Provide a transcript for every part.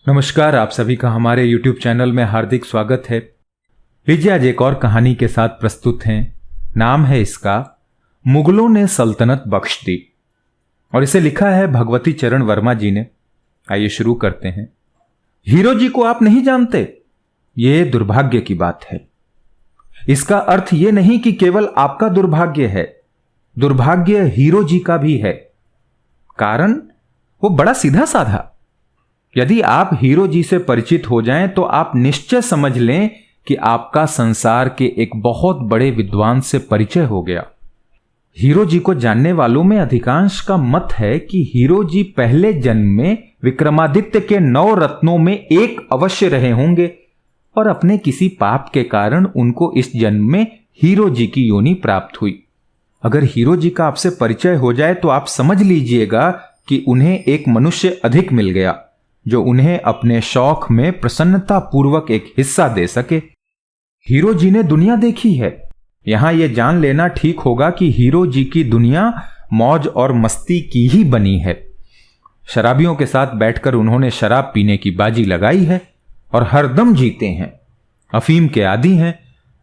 नमस्कार, आप सभी का हमारे YouTube चैनल में हार्दिक स्वागत है। लीजिए आज एक और कहानी के साथ प्रस्तुत हैं। नाम है इसका मुगलों ने सल्तनत बख्श दी और इसे लिखा है भगवती चरण वर्मा जी ने। आइए शुरू करते हैं। हीरो जी को आप नहीं जानते, ये दुर्भाग्य की बात है। इसका अर्थ ये नहीं कि केवल आपका दुर्भाग्य है, दुर्भाग्य हीरो जी का भी है। कारण वो बड़ा सीधा साधा। यदि आप हीरो जी से परिचित हो जाएं तो आप निश्चय समझ लें कि आपका संसार के एक बहुत बड़े विद्वान से परिचय हो गया। हीरो जी को जानने वालों में अधिकांश का मत है कि हीरो जी पहले जन्म में विक्रमादित्य के 9 रत्नों में एक अवश्य रहे होंगे और अपने किसी पाप के कारण उनको इस जन्म में हीरो जी की योनि प्राप्त हुई। अगर हीरो जी का आपसे परिचय हो जाए तो आप समझ लीजिएगा कि उन्हें एक मनुष्य अधिक मिल गया जो उन्हें अपने शौक में प्रसन्नता पूर्वक एक हिस्सा दे सके। हीरो जी ने दुनिया देखी है। यहां यह जान लेना ठीक होगा कि हीरो जी की दुनिया मौज और मस्ती की ही बनी है। शराबियों के साथ बैठकर उन्होंने शराब पीने की बाजी लगाई है और हरदम जीते हैं। अफीम के आदी हैं।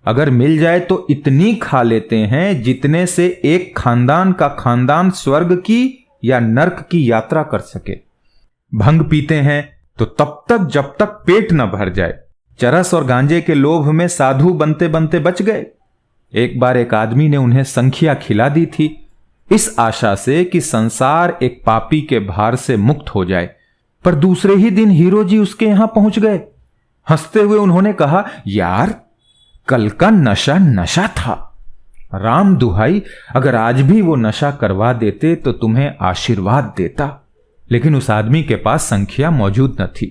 अगर मिल जाए तो इतनी खा लेते हैं जितने से एक खानदान का खानदान स्वर्ग की या नर्क की यात्रा कर सके। भंग पीते हैं तो तब तक जब तक पेट न भर जाए। चरस और गांजे के लोभ में साधु बनते बनते बच गए। एक बार एक आदमी ने उन्हें संख्या खिला दी थी, इस आशा से कि संसार एक पापी के भार से मुक्त हो जाए। पर दूसरे ही दिन हीरो जी उसके यहां पहुंच गए। हंसते हुए उन्होंने कहा, यार कल का नशा नशा था। राम दुहाई, अगर आज भी वो नशा करवा देते तो तुम्हें आशीर्वाद देता। लेकिन उस आदमी के पास संख्या मौजूद न थी।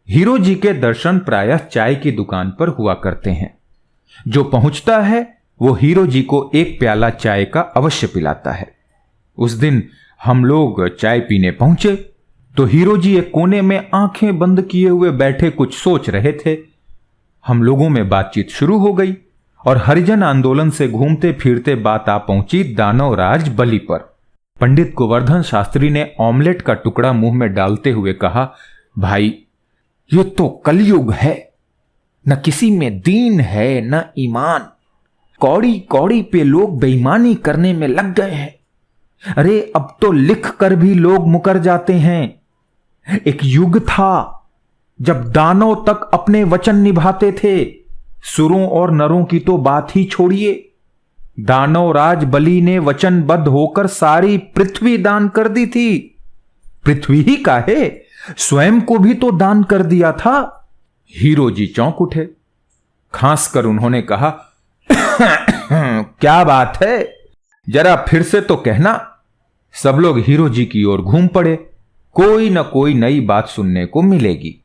हीरो जी के दर्शन प्रायः चाय की दुकान पर हुआ करते हैं। जो पहुंचता है वो हीरो जी को एक प्याला चाय का अवश्य पिलाता है। उस दिन हम लोग चाय पीने पहुंचे तो हीरो जी एक कोने में आंखें बंद किए हुए बैठे कुछ सोच रहे थे। हम लोगों में बातचीत शुरू हो गई और हरिजन आंदोलन से घूमते फिरते बात आ पहुंची दानव राज बलि पर। पंडित गोवर्धन शास्त्री ने ऑमलेट का टुकड़ा मुंह में डालते हुए कहा, भाई ये तो कलयुग है, न किसी में दीन है न ईमान। कौड़ी कौड़ी पे लोग बेईमानी करने में लग गए हैं। अरे अब तो लिख कर भी लोग मुकर जाते हैं। एक युग था जब दानव तक अपने वचन निभाते थे। सुरों और नरों की तो बात ही छोड़िए। दानव राज बलि ने वचनबद्ध होकर सारी पृथ्वी दान कर दी थी। पृथ्वी ही काहे, स्वयं को भी तो दान कर दिया था। हीरो जी चौंक उठे। खांस कर उन्होंने कहा, क्या बात है, जरा फिर से तो कहना। सब लोग हीरो जी की ओर घूम पड़े। कोई न कोई नई बात सुनने को मिलेगी।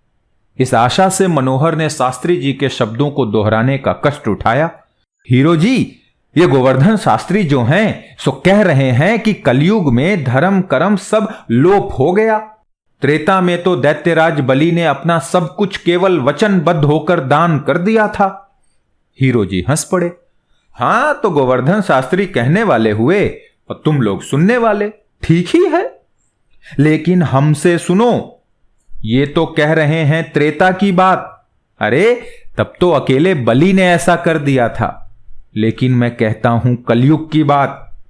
इस आशा से मनोहर ने शास्त्री जी के शब्दों को दोहराने का कष्ट उठाया। हीरो जी, ये गोवर्धन शास्त्री जो हैं सो कह रहे हैं कि कलयुग में धर्म कर्म सब लोप हो गया। त्रेता में तो दैत्यराज बलि ने अपना सब कुछ केवल वचनबद्ध होकर दान कर दिया था। हीरो जी हंस पड़े। हां, तो गोवर्धन शास्त्री कहने वाले हुए और तुम लोग सुनने वाले, ठीक ही है। लेकिन हमसे सुनो, ये तो कह रहे हैं त्रेता की बात। अरे तब तो अकेले बलि ने ऐसा कर दिया था। लेकिन मैं कहता हूं कलयुग की बात।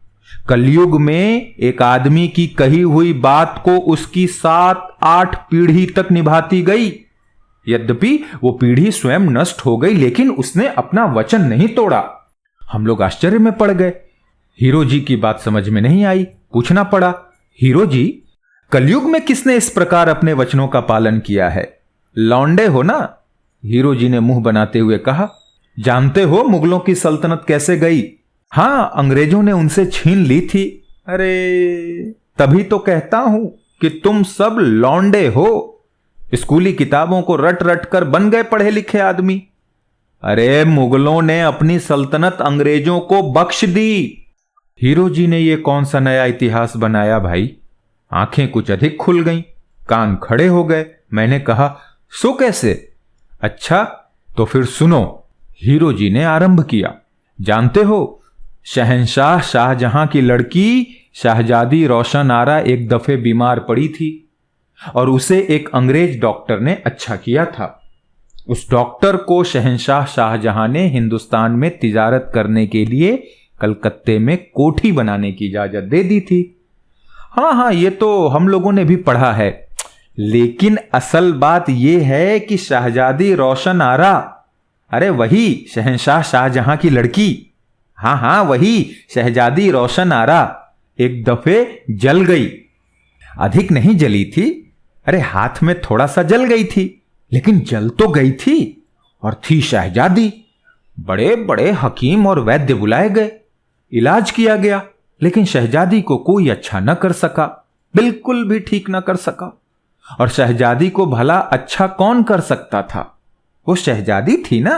कलयुग में एक आदमी की कही हुई बात को उसकी 7-8 पीढ़ी तक निभाती गई। यद्यपि वो पीढ़ी स्वयं नष्ट हो गई, लेकिन उसने अपना वचन नहीं तोड़ा। हम लोग आश्चर्य में पड़ गए। हीरो जी की बात समझ में नहीं आई। पूछना पड़ा, हीरो जी, कलयुग में किसने इस प्रकार अपने वचनों का पालन किया है? लौंडे हो ना? हीरो जी ने मुंह बनाते हुए कहा, जानते हो मुगलों की सल्तनत कैसे गई? हां, अंग्रेजों ने उनसे छीन ली थी। अरे तभी तो कहता हूं कि तुम सब लौंडे हो। स्कूली किताबों को रट रट कर बन गए पढ़े लिखे आदमी। अरे मुगलों ने अपनी सल्तनत अंग्रेजों को बख्श दी। हीरो जी ने यह कौन सा नया इतिहास बनाया भाई? आंखें कुछ अधिक खुल गईं, कान खड़े हो गए। मैंने कहा, सो कैसे? अच्छा तो फिर सुनो। हीरो जी ने आरंभ किया। जानते हो, शहंशाह शाहजहां की लड़की शहजादी रोशन आरा एक दफे बीमार पड़ी थी। और उसे एक अंग्रेज डॉक्टर ने अच्छा किया था। उस डॉक्टर को शहंशाह शाहजहां ने हिंदुस्तान में तिजारत करने के लिए कलकत्ते में कोठी बनाने की इजाजत दे दी थी। हाँ, ये तो हम लोगों ने भी पढ़ा है, लेकिन असल बात यह है कि शहजादी रोशन आरा, अरे वही शहंशाह शाहजहां की लड़की, हाँ वही शहजादी रोशन आरा एक दफे जल गई। अधिक नहीं जली थी, अरे हाथ में थोड़ा सा जल गई थी, लेकिन जल तो गई थी और थी शहजादी। बड़े बड़े हकीम और वैद्य बुलाए गए, इलाज किया गया, लेकिन शहजादी को कोई अच्छा न कर सका, बिल्कुल भी ठीक न कर सका। और शहजादी को भला अच्छा कौन कर सकता था? वो शहजादी थी ना।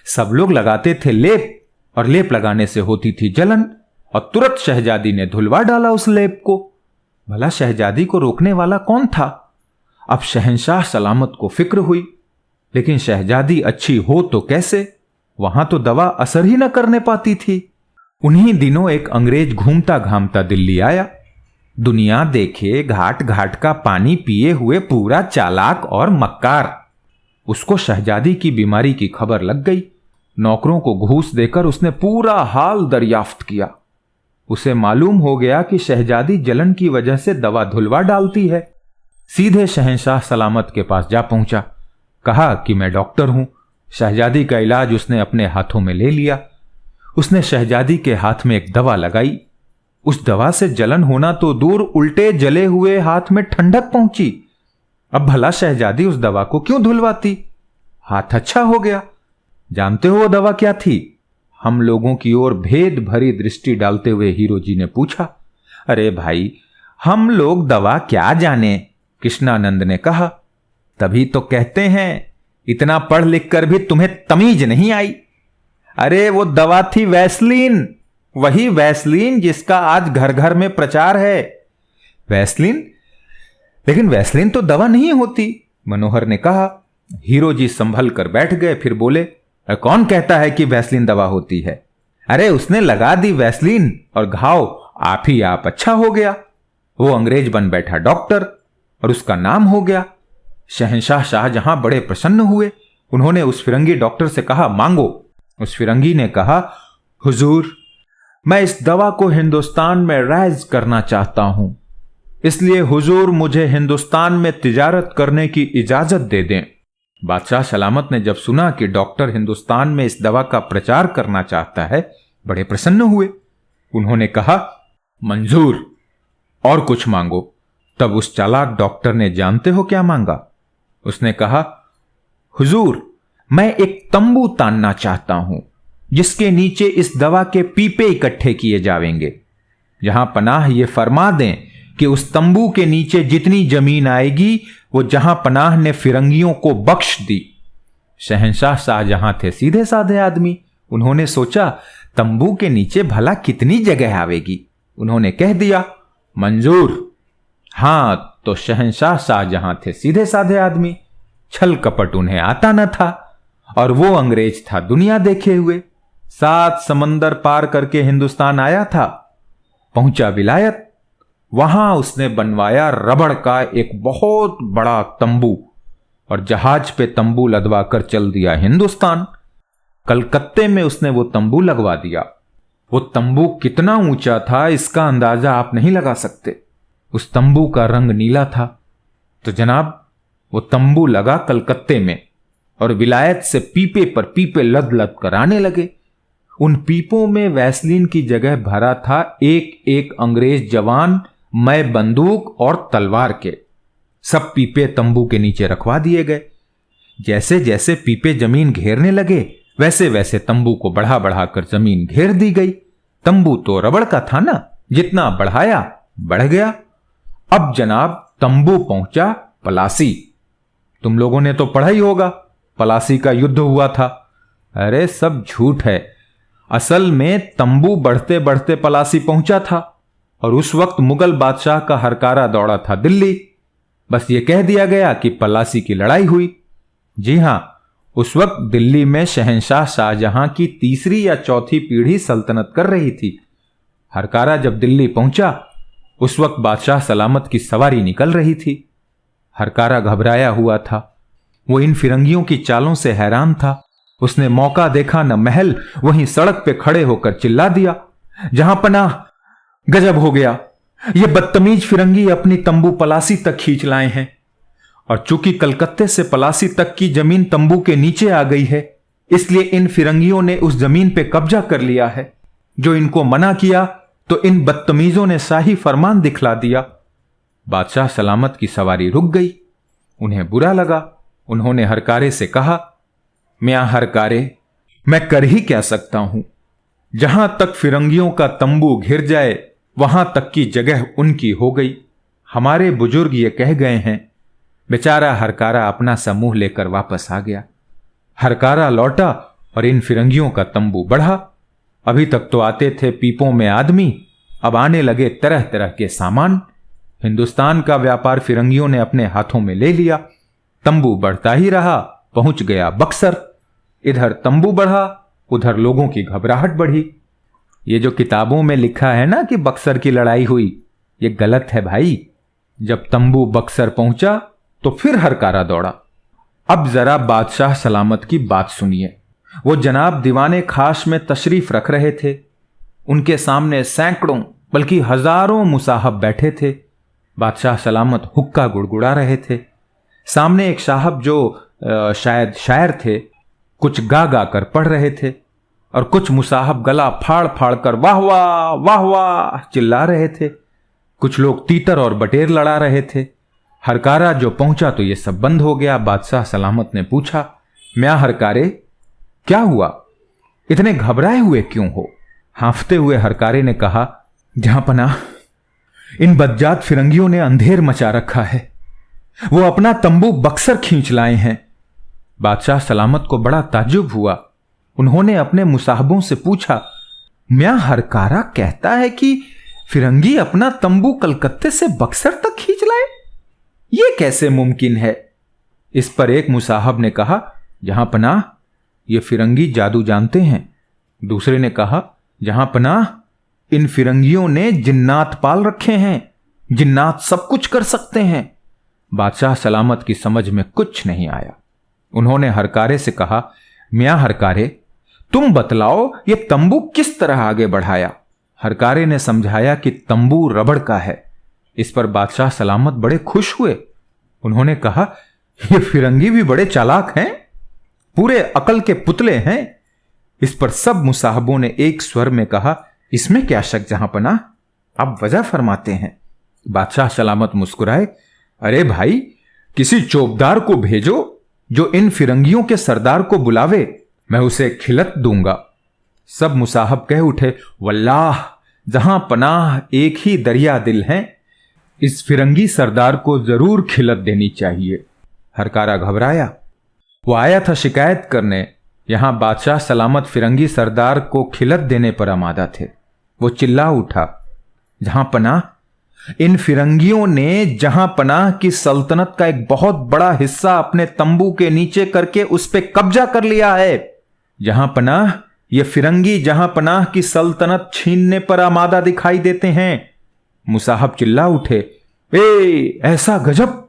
सब लोग लगाते थे लेप, और लेप लगाने से होती थी जलन, और तुरंत शहजादी ने धुलवा डाला उस लेप को। भला शहजादी को रोकने वाला कौन था? अब शहंशाह सलामत को फिक्र हुई, लेकिन शहजादी अच्छी हो तो कैसे, वहां तो दवा असर ही न करने पाती थी। उन्हीं दिनों एक अंग्रेज घूमता घामता दिल्ली आया। दुनिया देखे घाट घाट का पानी पिए हुए पूरा चालाक और मक्कार। उसको शहजादी की बीमारी की खबर लग गई। नौकरों को घूस देकर उसने पूरा हाल दरियाफ्त किया। उसे मालूम हो गया कि शहजादी जलन की वजह से दवा धुलवा डालती है। सीधे शहंशाह सलामत के पास जा पहुंचा, कहा कि मैं डॉक्टर हूं। शहजादी का इलाज उसने अपने हाथों में ले लिया। उसने शहजादी के हाथ में एक दवा लगाई। उस दवा से जलन होना तो दूर, उल्टे जले हुए हाथ में ठंडक पहुंची। अब भला शहजादी उस दवा को क्यों धुलवाती? हाथ अच्छा हो गया। जानते हो वो दवा क्या थी? हम लोगों की ओर भेद भरी दृष्टि डालते हुए हीरो जी ने पूछा। अरे भाई, हम लोग दवा क्या जाने, कृष्णानंद ने कहा। तभी तो कहते हैं, इतना पढ़ लिख कर भी तुम्हें तमीज नहीं आई। अरे वो दवा थी वैसलीन, वही वैसलीन जिसका आज घर घर में प्रचार है। वैसलीन? लेकिन वैसलीन तो दवा नहीं होती, मनोहर ने कहा। हीरो जी संभल कर बैठ गए, फिर बोले, कौन कहता है कि वैसलीन दवा होती है? अरे उसने लगा दी वैसलीन और घाव आप ही आप अच्छा हो गया। वो अंग्रेज बन बैठा डॉक्टर, और उसका नाम हो गया। शहंशाह शाहजहां बड़े प्रसन्न हुए। उन्होंने उस फिरंगी डॉक्टर से कहा, मांगो। उस फिरंगी ने कहा, हुजूर, मैं इस दवा को हिंदुस्तान में राइज करना चाहता हूं, इसलिए हुजूर मुझे हिंदुस्तान में तिजारत करने की इजाजत दे दें। बादशाह सलामत ने जब सुना कि डॉक्टर हिंदुस्तान में इस दवा का प्रचार करना चाहता है, बड़े प्रसन्न हुए। उन्होंने कहा, मंजूर, और कुछ मांगो। तब उस चालाक डॉक्टर ने जानते हो क्या मांगा? उसने कहा, हुजूर, मैं एक तंबू तानना चाहता हूं, जिसके नीचे इस दवा के पीपे इकट्ठे किए जाएंगे। जहां पनाह ये फरमा दें कि उस तंबू के नीचे जितनी जमीन आएगी वो जहां पनाह ने फिरंगियों को बख्श दी। शहंशाह शाहजहां थे सीधे साधे आदमी। उन्होंने सोचा, तंबू के नीचे भला कितनी जगह आवेगी। उन्होंने कह दिया, मंजूर। हां, तो शहंशाह शाहजहां थे सीधे साधे आदमी। छल कपट उन्हें आता न था, और वो अंग्रेज था दुनिया देखे हुए। 7 समंदर पार करके हिंदुस्तान आया था, पहुंचा विलायत। वहां उसने बनवाया रबड़ का एक बहुत बड़ा तंबू, और जहाज पे तंबू लदवा कर चल दिया हिंदुस्तान। कलकत्ते में उसने वो तंबू लगवा दिया। वो तंबू कितना ऊंचा था, इसका अंदाजा आप नहीं लगा सकते। उस तंबू का रंग नीला था। तो जनाब, वो तंबू लगा कलकत्ते में, और विलायत से पीपे पर पीपे लद लद कर आने लगे। उन पीपों में वैसलीन की जगह भरा था एक एक अंग्रेज जवान, मैं बंदूक और तलवार के। सब पीपे तंबू के नीचे रखवा दिए गए। जैसे जैसे पीपे जमीन घेरने लगे, वैसे वैसे तंबू को बढ़ा बढ़ा कर जमीन घेर दी गई। तंबू तो रबड़ का था ना, जितना बढ़ाया बढ़ गया। अब जनाब, तंबू पहुंचा पलासी। तुम लोगों ने तो पढ़ा ही होगा, पलासी का युद्ध हुआ था। अरे सब झूठ है। असल में तंबू बढ़ते बढ़ते पलासी पहुंचा था, और उस वक्त मुगल बादशाह का हरकारा दौड़ा था दिल्ली। बस ये कह दिया गया कि पलासी की लड़ाई हुई। जी हां, उस वक्त दिल्ली में शहंशाह शाहजहां की तीसरी या चौथी पीढ़ी सल्तनत कर रही थी। हरकारा जब दिल्ली पहुंचा, उस वक्त बादशाह सलामत की सवारी निकल रही थी। हरकारा घबराया हुआ था। वो इन फिरंगियों की चालों से हैरान था। उसने मौका देखा न महल, वहीं सड़क पे खड़े होकर चिल्ला दिया, जहां पनाह, गजब हो गया, ये बदतमीज फिरंगी अपनी तंबू पलासी तक खींच लाए हैं। और चूंकि कलकत्ते से पलासी तक की जमीन तंबू के नीचे आ गई है, इसलिए इन फिरंगियों ने उस जमीन पे कब्जा कर लिया है। जो इनको मना किया तो इन बदतमीजों ने शाही फरमान दिखला दिया। बादशाह सलामत की सवारी रुक गई। उन्हें बुरा लगा। उन्होंने हरकारे से कहा, मियां हरकारे, मैं कर ही क्या सकता हूं। जहां तक फिरंगियों का तंबू घिर जाए वहां तक की जगह उनकी हो गई। हमारे बुजुर्ग ये कह गए हैं। बेचारा हरकारा अपना समूह लेकर वापस आ गया। हरकारा लौटा और इन फिरंगियों का तंबू बढ़ा। अभी तक तो आते थे पीपों में आदमी, अब आने लगे तरह तरह के सामान। हिंदुस्तान का व्यापार फिरंगियों ने अपने हाथों में ले लिया। तंबू बढ़ता ही रहा, पहुंच गया बक्सर। इधर तंबू बढ़ा, उधर लोगों की घबराहट बढ़ी। ये जो किताबों में लिखा है ना कि बक्सर की लड़ाई हुई, ये गलत है भाई। जब तंबू बक्सर पहुंचा तो फिर हरकारा दौड़ा। अब जरा बादशाह सलामत की बात सुनिए। वो जनाब दीवाने खास में तशरीफ रख रहे थे। उनके सामने सैकड़ों बल्कि हजारों मुसाहब बैठे थे। बादशाह सलामत हुक्का गुड़गुड़ा रहे थे। सामने एक साहब जो शायद शायर थे, कुछ गा गा कर पढ़ रहे थे, और कुछ मुसाहब गला फाड़ फाड़ कर वाह वाह वाह वाह चिल्ला रहे थे। कुछ लोग तीतर और बटेर लड़ा रहे थे। हरकारा जो पहुंचा तो ये सब बंद हो गया। बादशाह सलामत ने पूछा, म्यां हरकारे, क्या हुआ? इतने घबराए हुए क्यों हो? हांफते हुए हरकारे ने कहा, जहां पनाह, इन बदजात फिरंगियों ने अंधेर मचा रखा है। वो अपना तंबू बक्सर खींच लाए हैं। बादशाह सलामत को बड़ा ताज्जुब हुआ। उन्होंने अपने मुसाहबों से पूछा, म्यां हरकारा कहता है कि फिरंगी अपना तंबू कलकत्ते से बक्सर तक खींच लाए? ये कैसे मुमकिन है? इस पर एक मुसाहब ने कहा, जहां पनाह, ये फिरंगी जादू जानते हैं। दूसरे ने कहा, जहां पनाह, इन फिरंगियों ने जिन्नात पाल रखे हैं। जिन्नात सब कुछ कर सकते हैं। बादशाह सलामत की समझ में कुछ नहीं आया। उन्होंने हरकारे से कहा, मियां हरकारे, तुम बतलाओ ये तंबू किस तरह आगे बढ़ाया? हरकारे ने समझाया कि तंबू रबड़ का है। इस पर बादशाह सलामत बड़े खुश हुए। उन्होंने कहा, ये फिरंगी भी बड़े चालाक हैं, पूरे अकल के पुतले हैं। इस पर सब मुसाहबों ने एक स्वर में कहा, इसमें क्या शक जहां पनाह, आप वजह फरमाते हैं। बादशाह सलामत मुस्कुराए, अरे भाई, किसी चौबदार को भेजो जो इन फिरंगियों के सरदार को बुलावे, मैं उसे खिलत दूंगा। सब मुसाहब कह उठे, वल्लाह, जहां पनाह एक ही दरिया दिल हैं, इस फिरंगी सरदार को जरूर खिलत देनी चाहिए। हरकारा घबराया। वो आया था शिकायत करने। यहां बादशाह सलामत फिरंगी सरदार को खिलत देने पर आमादा थे। वो चिल्ला उठा, जहां पनाह, इन फिरंगियों ने जहां पनाह की सल्तनत का एक बहुत बड़ा हिस्सा अपने तंबू के नीचे करके उस पर कब्जा कर लिया है। जहां पनाह, ये फिरंगी जहां पनाह की सल्तनत छीनने पर आमादा दिखाई देते हैं। मुसाहब चिल्ला उठे, ऐसा गजब!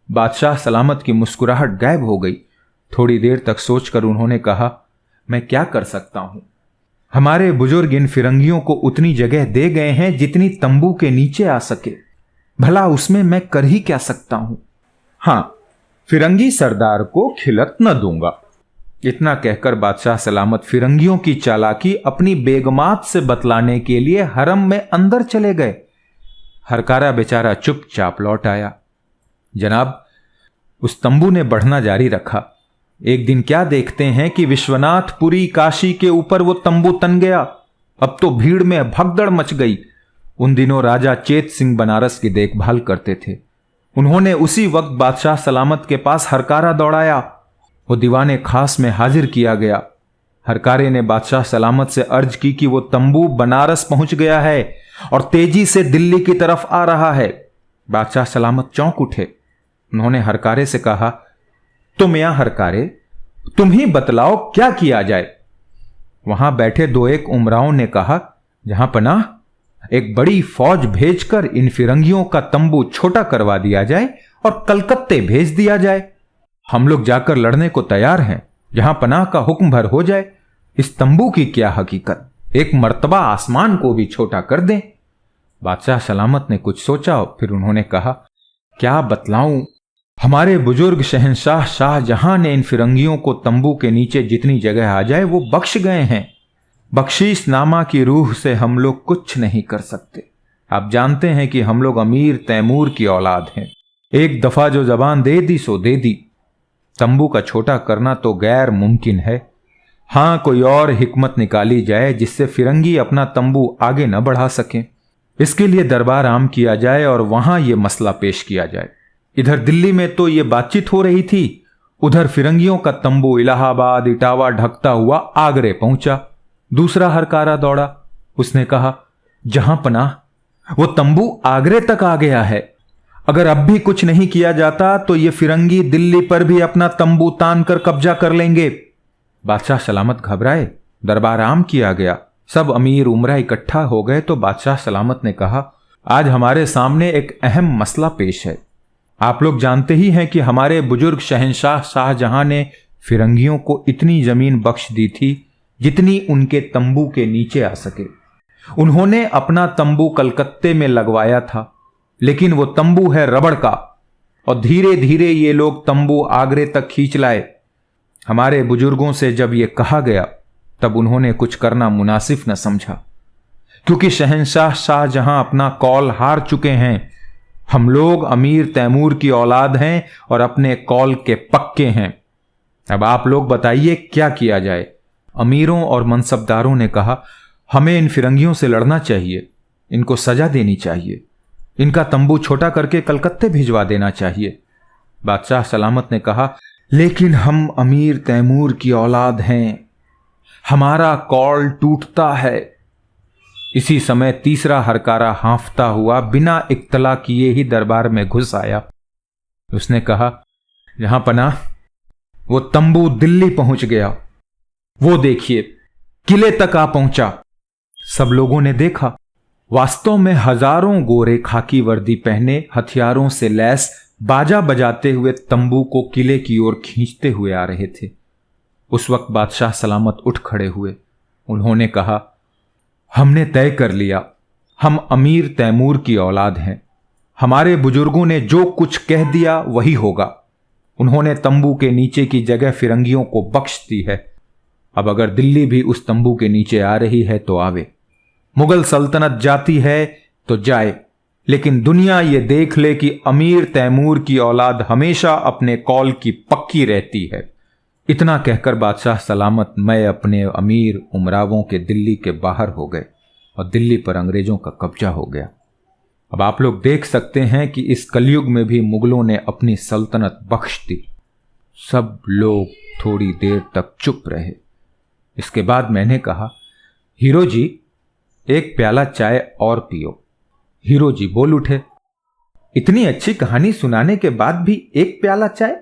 बादशाह सलामत की मुस्कुराहट गायब हो गई। थोड़ी देर तक सोचकर उन्होंने कहा, मैं क्या कर सकता हूं? हमारे बुजुर्ग इन फिरंगियों को उतनी जगह दे गए हैं जितनी तंबू के नीचे आ सके। भला उसमें मैं कर ही क्या सकता हूं? हां, फिरंगी सरदार को खिलत न दूंगा। इतना कहकर बादशाह सलामत फिरंगियों की चालाकी अपनी बेगमात से बतलाने के लिए हरम में अंदर चले गए। हरकारा बेचारा चुपचाप लौट आया। जनाब, उस तंबू ने बढ़ना जारी रखा। एक दिन क्या देखते हैं कि विश्वनाथपुरी काशी के ऊपर वो तंबू तन गया। अब तो भीड़ में भगदड़ मच गई। उन दिनों राजा चेत सिंह बनारस की देखभाल करते थे। उन्होंने उसी वक्त बादशाह सलामत के पास हरकारा दौड़ाया। वो दीवाने खास में हाजिर किया गया। हरकारे ने बादशाह सलामत से अर्ज की कि वो तंबू बनारस पहुंच गया है और तेजी से दिल्ली की तरफ आ रहा है। बादशाह सलामत चौंक उठे। उन्होंने हरकारे से कहा, तो मियां हरकारे, तुम ही बतलाओ क्या किया जाए? वहां बैठे दो एक उमराओं ने कहा, जहां पनाह, एक बड़ी फौज भेजकर इन फिरंगियों का तंबू छोटा करवा दिया जाए और कलकत्ते भेज दिया जाए। हम लोग जाकर लड़ने को तैयार हैं, जहां पनाह का हुक्म भर हो जाए। इस तंबू की क्या हकीकत, एक मर्तबा आसमान को भी छोटा कर दें। बादशाह सलामत ने कुछ सोचा, फिर उन्होंने कहा, क्या बतलाऊं, हमारे बुजुर्ग शहंशाह शाहजहां ने इन फिरंगियों को तंबू के नीचे जितनी जगह आ जाए वो बख्श गए हैं। बख्शीश नामा की रूह से हम लोग कुछ नहीं कर सकते। आप जानते हैं कि हम लोग अमीर तैमूर की औलाद हैं। एक दफा जो जबान दे दी सो दे दी। तंबू का छोटा करना तो गैर मुमकिन है। हां, कोई और हिकमत निकाली जाए जिससे फिरंगी अपना तंबू आगे न बढ़ा सकें। इसके लिए दरबार आम किया जाए और वहां यह मसला पेश किया जाए। इधर दिल्ली में तो यह बातचीत हो रही थी, उधर फिरंगियों का तंबू इलाहाबाद इटावा ढकता हुआ आगरे पहुंचा। दूसरा हरकारा दौड़ा। उसने कहा, जहां पनाह, वो तंबू आगरे तक आ गया है। अगर अब भी कुछ नहीं किया जाता तो ये फिरंगी दिल्ली पर भी अपना तंबू तान कर कब्जा कर लेंगे। बादशाह सलामत घबराए। दरबार आम किया गया। सब अमीर उमरा इकट्ठा हो गए तो बादशाह सलामत ने कहा, आज हमारे सामने एक अहम मसला पेश है। आप लोग जानते ही हैं कि हमारे बुजुर्ग शहंशाह शाहजहां ने फिरंगियों को इतनी जमीन बख्श दी थी जितनी उनके तंबू के नीचे आ सके। उन्होंने अपना तंबू कलकत्ते में लगवाया था, लेकिन वो तंबू है रबड़ का, और धीरे धीरे ये लोग तंबू आगरे तक खींच लाए। हमारे बुजुर्गों से जब ये कहा गया तब उन्होंने कुछ करना मुनासिब न समझा, क्योंकि शहंशाह शाहजहां अपना कौल हार चुके हैं। हम लोग अमीर तैमूर की औलाद हैं और अपने कौल के पक्के हैं। अब आप लोग बताइए क्या किया जाए। अमीरों और मनसबदारों ने कहा, हमें इन फिरंगियों से लड़ना चाहिए, इनको सजा देनी चाहिए, इनका तंबू छोटा करके कलकत्ते भिजवा देना चाहिए। बादशाह सलामत ने कहा, लेकिन हम अमीर तैमूर की औलाद हैं, हमारा कौल टूटता है। इसी समय तीसरा हरकारा हांफता हुआ बिना इत्तला किए ही दरबार में घुस आया। उसने कहा, जहां पनाह, वो तंबू दिल्ली पहुंच गया। वो देखिए, किले तक आ पहुंचा। सब लोगों ने देखा। वास्तव में हजारों गोरे खाकी वर्दी पहने, हथियारों से लैस, बाजा बजाते हुए तंबू को किले की ओर खींचते हुए आ रहे थे। उस वक्त बादशाह सलामत उठ खड़े हुए। उन्होंने कहा, हमने तय कर लिया, हम अमीर तैमूर की औलाद हैं। हमारे बुजुर्गों ने जो कुछ कह दिया वही होगा। उन्होंने तंबू के नीचे की जगह फिरंगियों को बख्श दी है। अब अगर दिल्ली भी उस तंबू के नीचे आ रही है तो आवे, मुगल सल्तनत जाती है तो जाए, लेकिन दुनिया ये देख ले कि अमीर तैमूर की औलाद हमेशा अपने कौल की पक्की रहती है। इतना कहकर बादशाह सलामत मैं अपने अमीर उमरावों के दिल्ली के बाहर हो गए और दिल्ली पर अंग्रेजों का कब्जा हो गया। अब आप लोग देख सकते हैं कि इस कलयुग में भी मुगलों ने अपनी सल्तनत बख्श दी। सब लोग थोड़ी देर तक चुप रहे। इसके बाद मैंने कहा, हीरो जी, एक प्याला चाय और पियो। हीरो जी बोल उठे, इतनी अच्छी कहानी सुनाने के बाद भी एक प्याला चाय?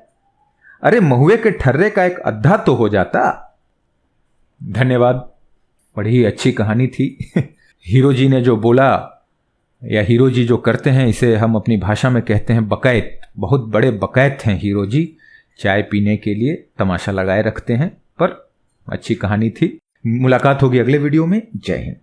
अरे महुए के ठर्रे का एक अद्धा तो हो जाता। धन्यवाद, बड़ी अच्छी कहानी थी। हीरो जी ने जो बोला, या हीरो जी जो करते हैं, इसे हम अपनी भाषा में कहते हैं बकैत। बहुत बड़े बकैत हैं हीरो जी, चाय पीने के लिए तमाशा लगाए रखते हैं। पर अच्छी कहानी थी। मुलाकात होगी अगले वीडियो में। जय हिंद।